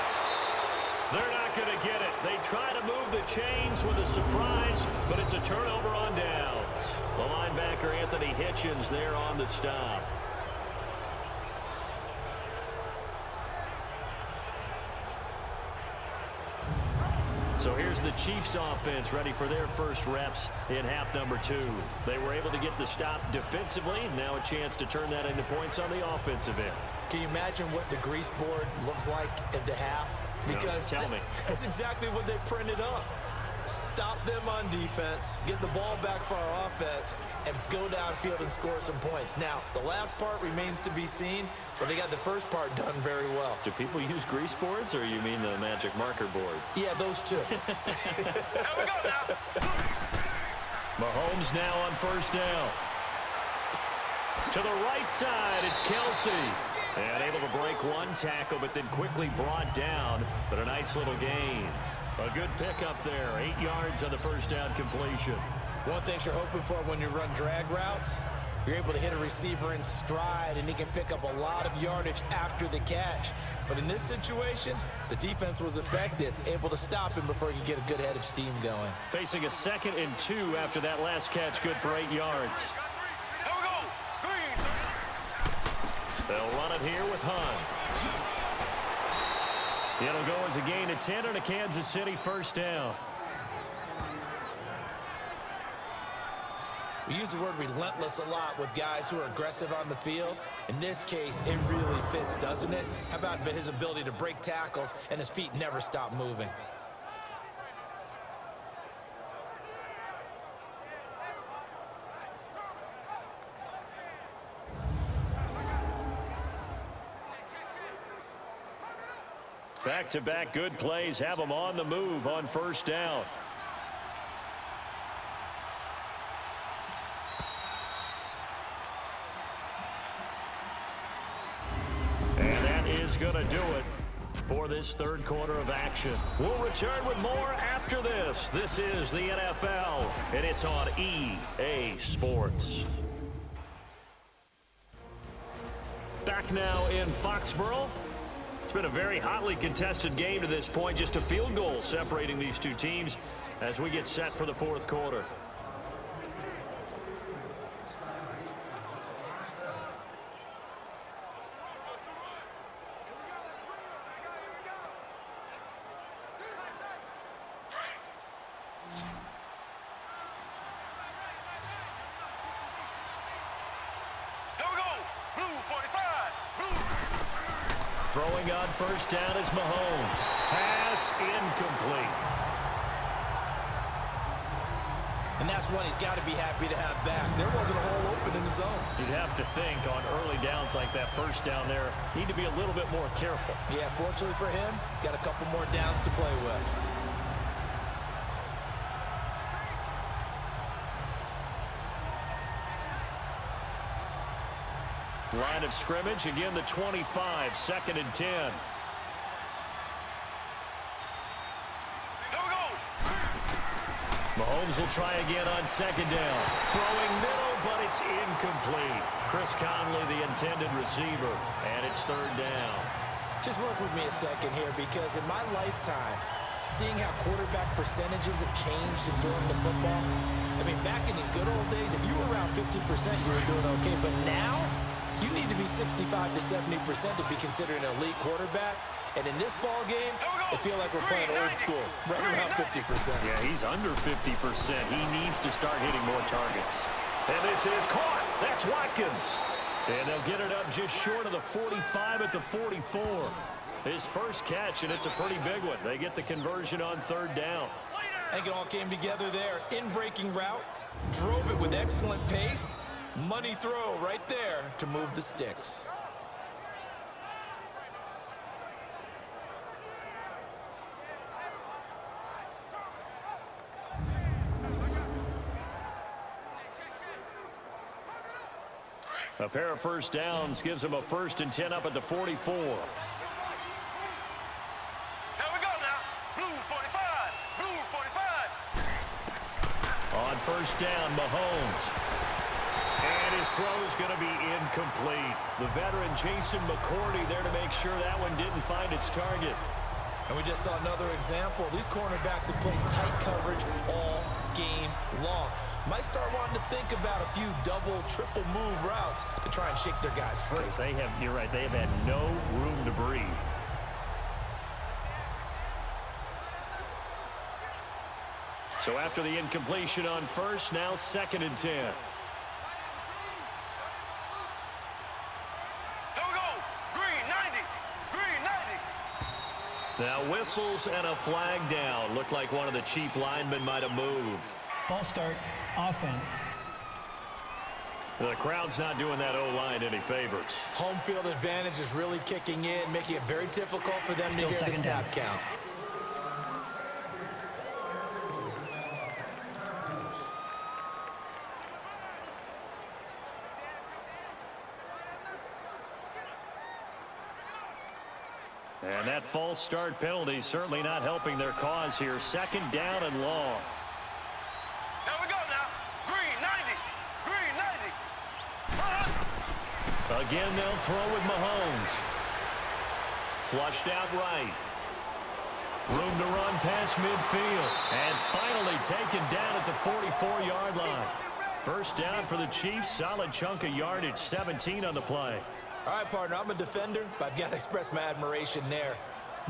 [SPEAKER 2] They're not going to get it. They try to move the chains with a surprise, but it's a turnover on downs. The linebacker, Anthony Hitchens, there on the stop. So here's Here's the Chiefs offense ready for their first reps in half number 2. They were able to get the stop defensively. Now a chance to turn that into points on the offensive end.
[SPEAKER 3] Can you imagine what the grease board looks like at the half? Because
[SPEAKER 2] no, tell me.
[SPEAKER 3] That's exactly what they printed up. Stop them on defense, get the ball back for our offense, and go downfield and score some points. Now, the last part remains to be seen, but they got the first part done very well.
[SPEAKER 2] Do people use grease boards, or you mean the magic marker boards?
[SPEAKER 3] Yeah, those two.
[SPEAKER 4] Here we go now.
[SPEAKER 2] Mahomes now on first down. To the right side, it's Kelsey. And able to break one tackle, but then quickly brought down. But a nice little gain. A good pickup there. 8 yards on the first down completion.
[SPEAKER 3] One thing you're hoping for when you run drag routes, you're able to hit a receiver in stride, and he can pick up a lot of yardage after the catch. But in this situation, the defense was effective, able to stop him before he could get a good head of steam going.
[SPEAKER 2] Facing a 2nd and 2 after that last catch, good for 8 yards.
[SPEAKER 4] Here we go. Green.
[SPEAKER 2] They'll run it here with Hunt. It'll go as a gain of 10 on a Kansas City first down.
[SPEAKER 3] We use the word relentless a lot with guys who are aggressive on the field. In this case, it really fits, doesn't it? How about his ability to break tackles and his feet never stop moving?
[SPEAKER 2] Back-to-back good plays have them on the move on first down. And that is going to do it for this third quarter of action. We'll return with more after this. This is the NFL, and it's on EA Sports. Back now in Foxborough. It's been a very hotly contested game to this point. Just a field goal separating these two teams as we get set for the fourth quarter.
[SPEAKER 4] Here we go. Blue 45. Blue.
[SPEAKER 2] Throwing on first down is Mahomes. Pass incomplete.
[SPEAKER 3] And that's one he's got to be happy to have back. There wasn't a hole open in the zone.
[SPEAKER 2] You'd have to think on early downs like that first down there, need to be a little bit more careful.
[SPEAKER 3] Yeah, fortunately for him, got a couple more downs to play with.
[SPEAKER 2] Line of scrimmage, again the 25, 2nd and 10.
[SPEAKER 4] Here we go.
[SPEAKER 2] Mahomes will try again on 2nd down. Throwing middle, but it's incomplete. Chris Conley, the intended receiver, and it's 3rd down.
[SPEAKER 3] Just work with me a second here, because in my lifetime, seeing how quarterback percentages have changed in throwing the football, I mean, back in the good old days, if you were around 50%, you were doing okay. But now, you need to be 65 to 70% to be considered an elite quarterback. And in this ball game, I feel like we're playing old school, right around 50%.
[SPEAKER 2] Yeah, he's under 50%. He needs to start hitting more targets. And this is caught. That's Watkins. And they'll get it up just short of the 45 at the 44. His first catch, and it's a pretty big one. They get the conversion on 3rd down.
[SPEAKER 3] I think it all came together there. In-breaking route, drove it with excellent pace. Money throw right there to move the sticks.
[SPEAKER 2] A pair of first downs gives him a 1st and 10 up at the 44.
[SPEAKER 4] Here we go now. Blue 45. Blue 45.
[SPEAKER 2] On first down, Mahomes. And his throw is going to be incomplete. The veteran Jason McCourty there to make sure that one didn't find its target.
[SPEAKER 3] And we just saw another example. These cornerbacks have played tight coverage all game long. Might start wanting to think about a few double, triple move routes to try and shake their guys free.
[SPEAKER 2] They have, you're right, they have had no room to breathe. So after the incompletion on first, now 2nd and 10.
[SPEAKER 4] Here we go. Green 90. Green 90.
[SPEAKER 2] Now whistles and a flag down. Looked like one of the Chief linemen might have moved.
[SPEAKER 5] False start, offense.
[SPEAKER 2] The crowd's not doing that O-line any favors.
[SPEAKER 3] Home field advantage is really kicking in, making it very difficult for them
[SPEAKER 5] Still
[SPEAKER 3] to hear the
[SPEAKER 5] second down.
[SPEAKER 3] snap count.
[SPEAKER 2] And that false start penalty certainly not helping their cause here. 2nd down and long.
[SPEAKER 4] Here we go now. Green 90. Green 90.
[SPEAKER 2] Again, they'll throw with Mahomes. Flushed out right. Room to run past midfield. And finally taken down at the 44-yard line. First down for the Chiefs. Solid chunk of yardage. 17 on the play.
[SPEAKER 3] All right, partner, I'm a defender, but I've got to express my admiration there.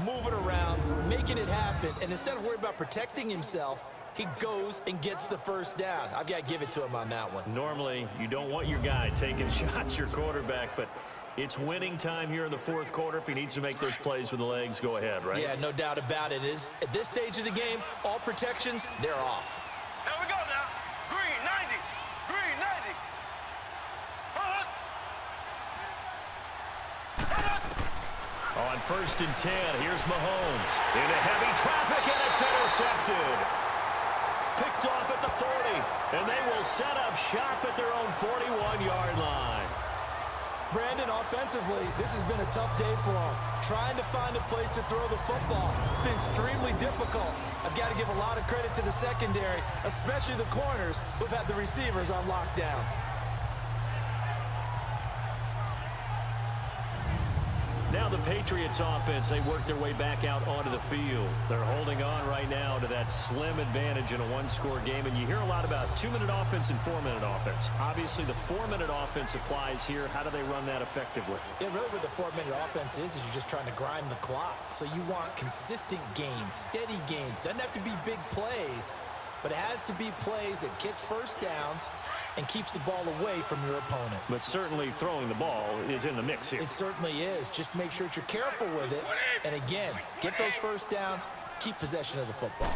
[SPEAKER 3] Moving around, making it happen, and instead of worrying about protecting himself, he goes and gets the first down. I've got to give it to him on that one.
[SPEAKER 2] Normally, you don't want your guy taking shots, your quarterback, but it's winning time here in the 4th quarter. If he needs to make those plays with the legs, go ahead, right?
[SPEAKER 3] Yeah, no doubt about it. At this stage of the game, all protections, they're off.
[SPEAKER 4] Here we go now. Green 90. Green 90.
[SPEAKER 2] On 1st and 10, here's Mahomes. Into heavy traffic, and it's intercepted. Picked off at the 40, and they will set up shop at their own 41-yard line.
[SPEAKER 3] Brandon, offensively, this has been a tough day for him. Trying to find a place to throw the football. It's been extremely difficult. I've got to give a lot of credit to the secondary, especially the corners who've had the receivers on lockdown.
[SPEAKER 2] Now the Patriots offense, they work their way back out onto the field. They're holding on right now to that slim advantage in a one-score game. And you hear a lot about 2-minute offense and 4-minute offense. Obviously, the 4-minute offense applies here. How do they run that effectively?
[SPEAKER 3] Yeah, really what the 4-minute offense is you're just trying to grind the clock. So you want consistent gains, steady gains. Doesn't have to be big plays, but it has to be plays that gets first downs and keeps the ball away from your opponent.
[SPEAKER 2] But certainly throwing the ball is in the mix here.
[SPEAKER 3] It certainly is. Just make sure that you're careful with it. And again, get those first downs, keep possession of the football.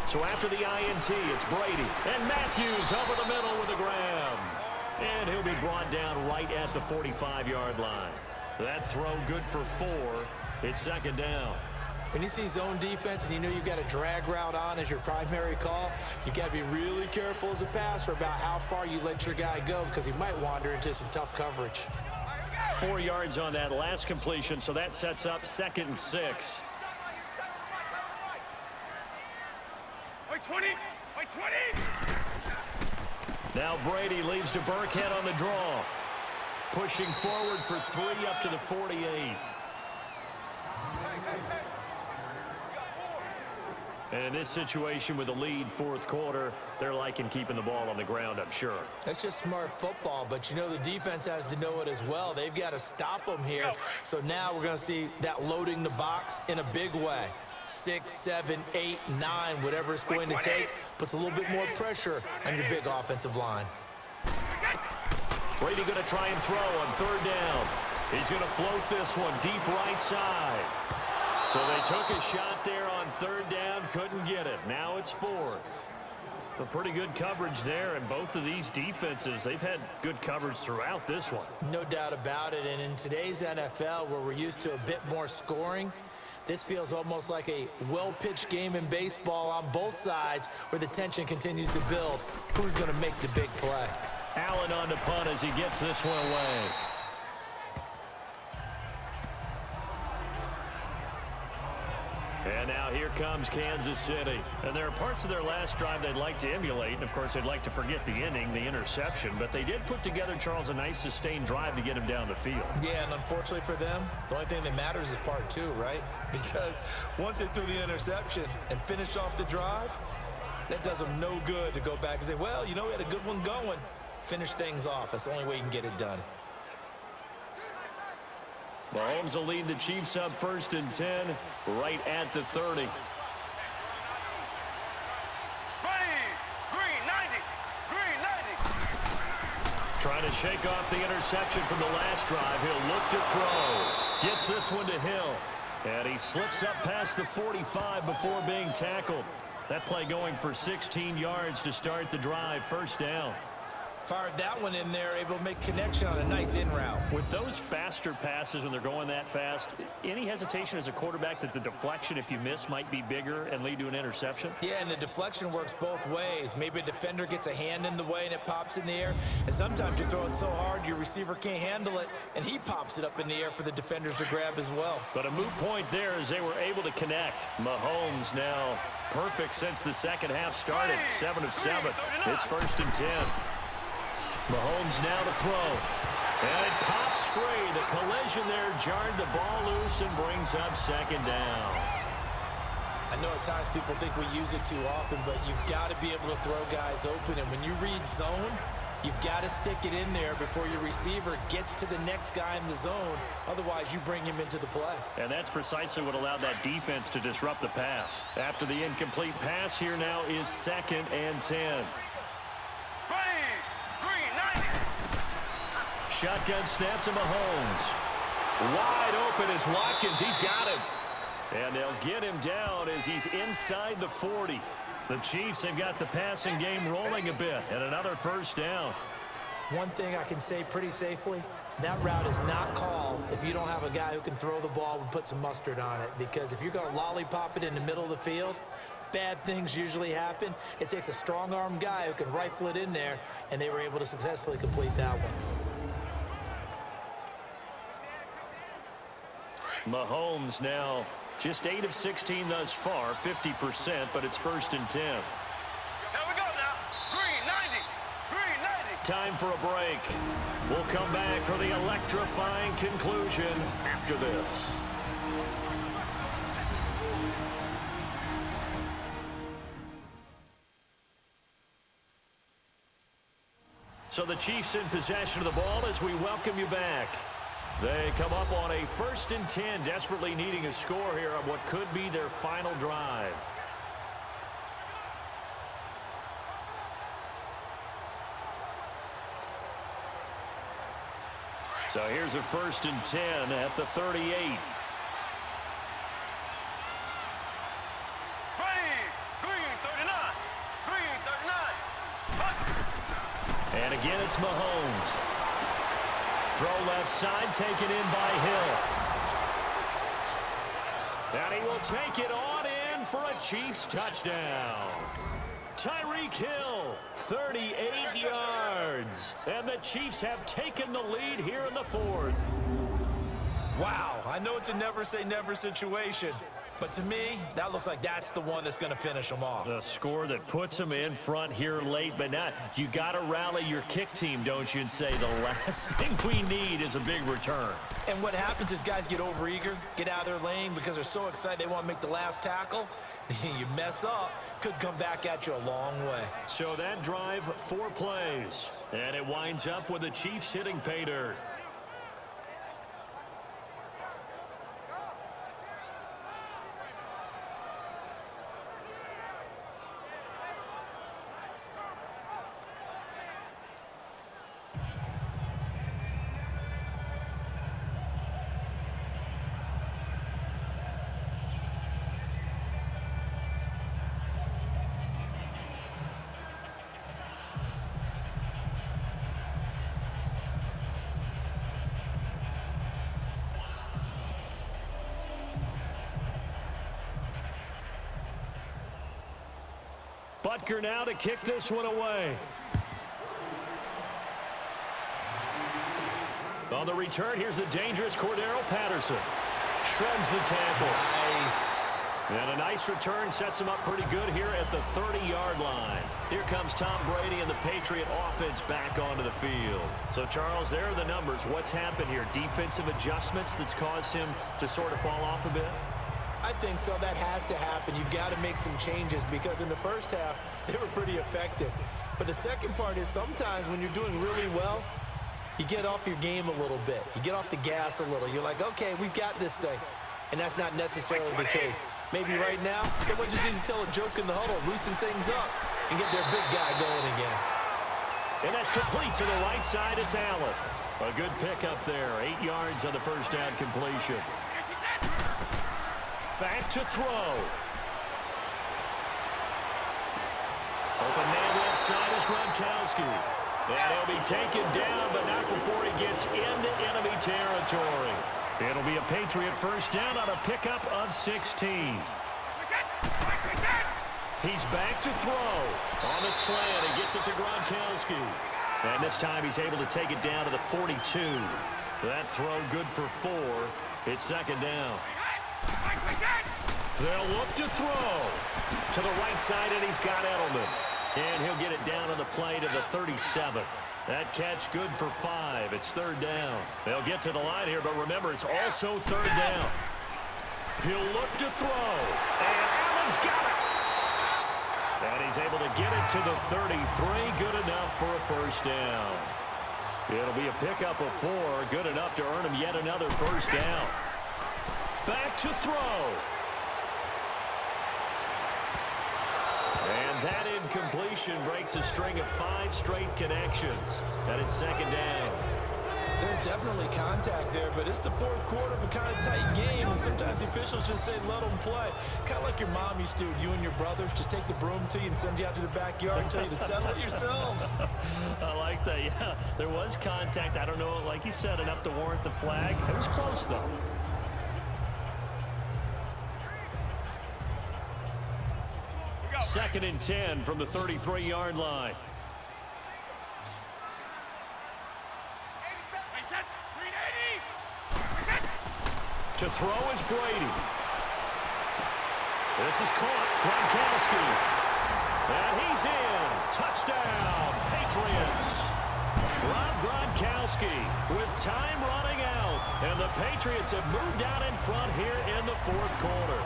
[SPEAKER 2] So after the INT, it's Brady. And Matthews over the middle with the grab. And he'll be brought down right at the 45-yard line. That throw good for 4. It's 2nd down.
[SPEAKER 3] When you see zone defense and you know you've got a drag route on as your primary call, you got to be really careful as a passer about how far you let your guy go because he might wander into some tough coverage.
[SPEAKER 2] 4 yards on that last completion, so that sets up 2nd and 6.
[SPEAKER 4] Wait 20. Wait 20.
[SPEAKER 2] Now Brady leaves to Burkhead on the draw. Pushing forward for 3 up to the 48. And in this situation with the lead 4th quarter, they're liking keeping the ball on the ground, I'm sure.
[SPEAKER 3] That's just smart football, but you know the defense has to know it as well. They've got to stop them here. So now we're going to see that loading the box in a big way. 6, 7, 8, 9, whatever it's going to take, puts a little bit more pressure on your big offensive line.
[SPEAKER 2] Brady going to try and throw on 3rd down. He's going to float this one deep right side. So they took a shot there on 3rd down, couldn't get it. Now it's 4th. A pretty good coverage there, and both of these defenses, they've had good coverage throughout this one.
[SPEAKER 3] No doubt about it, and in today's NFL, where we're used to a bit more scoring, this feels almost like a well-pitched game in baseball on both sides where the tension continues to build. Who's going to make the big play?
[SPEAKER 2] Allen on the punt as he gets this one away. And now here comes Kansas City. And there are parts of their last drive they'd like to emulate. And, of course, they'd like to forget the ending, the interception. But they did put together, Charles, a nice sustained drive to get him down the field.
[SPEAKER 3] Yeah, and unfortunately for them, the only thing that matters is part 2, right? Because once they threw the interception and finished off the drive, that does them no good to go back and say, well, you know, we had a good one going. Finish things off. That's the only way you can get it done.
[SPEAKER 2] Mahomes will lead the Chiefs up 1st and 10, right at the 30. Trying to shake off the interception from the last drive. He'll look to throw. Gets this one to Hill. And he slips up past the 45 before being tackled. That play going for 16 yards to start the drive. First down.
[SPEAKER 3] Fired that one in there, able to make connection on a nice in route.
[SPEAKER 2] With those faster passes when they're going that fast, any hesitation as a quarterback that the deflection, if you miss, might be bigger and lead to an interception?
[SPEAKER 3] Yeah, and the deflection works both ways. Maybe a defender gets a hand in the way and it pops in the air. And sometimes you throw it so hard your receiver can't handle it, and he pops it up in the air for the defenders to grab as well.
[SPEAKER 2] But a moot point there as they were able to connect. Mahomes now perfect since the second half started. 7 of 7. It's 1st and 10. Mahomes now to throw. And it pops free. The collision there jarred the ball loose and brings up 2nd down.
[SPEAKER 3] I know at times people think we use it too often, but you've got to be able to throw guys open. And when you read zone, you've got to stick it in there before your receiver gets to the next guy in the zone. Otherwise, you bring him into the play.
[SPEAKER 2] And that's precisely what allowed that defense to disrupt the pass. After the incomplete pass, here now is 2nd and 10. Shotgun snap to Mahomes. Wide open is Watkins. He's got him. And they'll get him down as he's inside the 40. The Chiefs have got the passing game rolling a bit. And another 1st down.
[SPEAKER 3] One thing I can say pretty safely, that route is not called if you don't have a guy who can throw the ball and put some mustard on it. Because if you're going to lollipop it in the middle of the field, bad things usually happen. It takes a strong-arm guy who can rifle it in there, and they were able to successfully complete that one.
[SPEAKER 2] Mahomes now just 8 of 16 thus far, 50%, but it's 1st and 10.
[SPEAKER 4] Here we go now. Green 90. Green 90.
[SPEAKER 2] Time for a break. We'll come back for the electrifying conclusion after this. So the Chiefs in possession of the ball as we welcome you back. They come up on a 1st and 10, desperately needing a score here on what could be their final drive. So here's a 1st and 10 at the 38.
[SPEAKER 4] Green 39. Green 39.
[SPEAKER 2] And again, it's Mahomes. Throw left side, taken in by Hill. And he will take it on in for a Chiefs touchdown. Tyreek Hill, 38 yards. And the Chiefs have taken the lead here in the 4th.
[SPEAKER 3] Wow, I know it's a never-say-never situation, but to me, that looks like that's the one that's going to finish them off.
[SPEAKER 2] The score that puts them in front here late, but now you got to rally your kick team, don't you, and say the last thing we need is a big return.
[SPEAKER 3] And what happens is guys get overeager, get out of their lane because they're so excited they want to make the last tackle. You mess up, could come back at you a long way.
[SPEAKER 2] So that drive, 4 plays, and it winds up with the Chiefs hitting pay dirt. Butker now to kick this one away. On the return, here's the dangerous Cordero Patterson. Shrugs the tackle.
[SPEAKER 3] Nice.
[SPEAKER 2] And a nice return sets him up pretty good here at the 30-yard line. Here comes Tom Brady and the Patriot offense back onto the field. So, Charles, there are the numbers. What's happened here? Defensive adjustments that's caused him to sort of fall off a bit?
[SPEAKER 3] I think so. That has to happen. You've got to make some changes because in the first half, they were pretty effective. But the second part is sometimes when you're doing really well, you get off your game a little bit. You get off the gas a little. You're like, okay, we've got this thing. And that's not necessarily the case. Maybe right now, someone just needs to tell a joke in the huddle, loosen things up, and get their big guy going again.
[SPEAKER 2] And that's complete to the right side of Talent. A good pickup there. 8 yards on the first down completion. Back to throw. Open man left side is Gronkowski. And he'll be taken down, but not before he gets into enemy territory. It'll be a Patriot first down on a pickup of 16. He's back to throw. On the slant, he gets it to Gronkowski. And this time he's able to take it down to the 42. That throw good for 4. It's second down. They'll look to throw. To the right side, and he's got Edelman. And he'll get it down on the play to the 37. That catch good for 5. It's third down. They'll get to the line here, but remember, it's also third down. He'll look to throw. And Allen's got it. And he's able to get it to the 33. Good enough for a first down. It'll be a pickup of 4. Good enough to earn him yet another first down. Back to throw. And that incompletion breaks a string of 5 straight connections. And it's second down.
[SPEAKER 3] There's definitely contact there, but it's the fourth quarter of a kind of tight game, and sometimes the officials just say, let them play. Kind of like your mom used to with you and your brothers. Just take the broom to you and send you out to the backyard and tell you to settle it yourselves.
[SPEAKER 2] I like that, yeah. There was contact. I don't know, like you said, enough to warrant the flag. It was close, though. Second and 10 from the 33-yard line. To throw is Brady. This is caught. Gronkowski. And he's in. Touchdown, Patriots. Rob Gronkowski with time running out. And the Patriots have moved out in front here in the fourth quarter.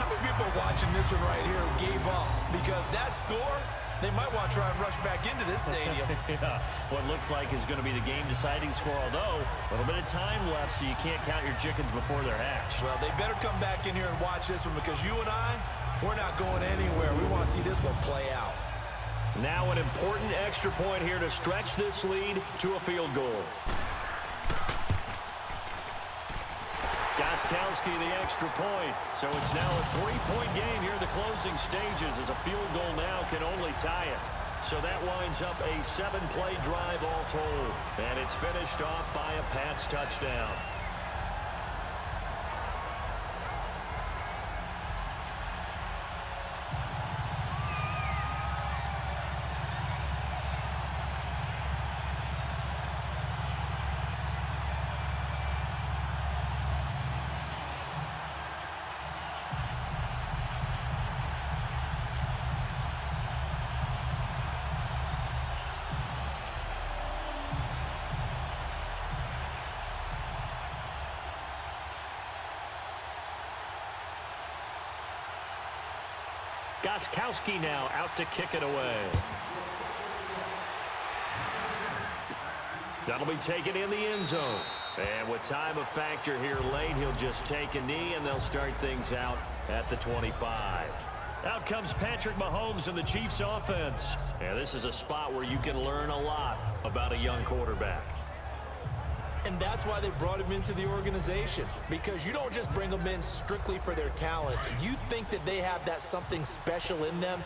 [SPEAKER 3] How many people are watching this one right here who gave up? Because that score, they might want to try and rush back into this stadium.
[SPEAKER 2] Yeah, what looks like is going to be the game-deciding score, although a little bit of time left, so you can't count your chickens before they're hatched.
[SPEAKER 3] Well, they better come back in here and watch this one, because you and I, we're not going anywhere. We want to see this one play out.
[SPEAKER 2] Now an important extra point here to stretch this lead to a field goal. Gostkowski the extra point. So it's now a 3-point game here in the closing stages, as a field goal now can only tie it. So that winds up a 7-play drive all told. And it's finished off by a Pats touchdown. Gostkowski now out to kick it away. That'll be taken in the end zone. And with time a factor here late, he'll just take a knee, and they'll start things out at the 25. Out comes Patrick Mahomes and the Chiefs offense. And this is a spot where you can learn a lot about a young quarterback.
[SPEAKER 3] And that's why they brought him into the organization, because you don't just bring them in strictly for their talent. You think that they have that something special in them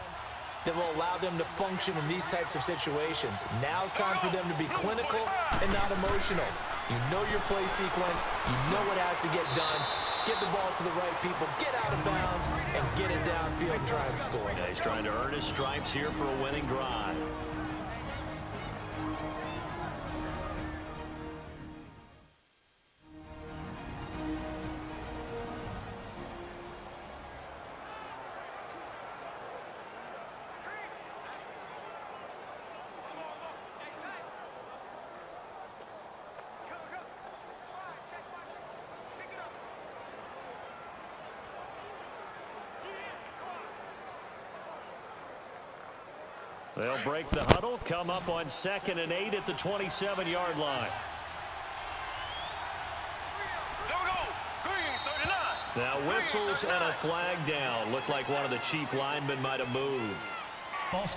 [SPEAKER 3] that will allow them to function in these types of situations. Now it's time for them to be clinical and not emotional. You know your play sequence. You know what has to get done. Get the ball to the right people, get out of bounds, and get it downfield and try and score.
[SPEAKER 2] Yeah, he's trying to earn his stripes here for a winning drive. They'll break the huddle, come up on 2nd and 8 at the 27-yard line.
[SPEAKER 4] Here we go. Green, 39.
[SPEAKER 2] Now whistles and a flag down. Looked like one of the Chief linemen might have moved.
[SPEAKER 5] False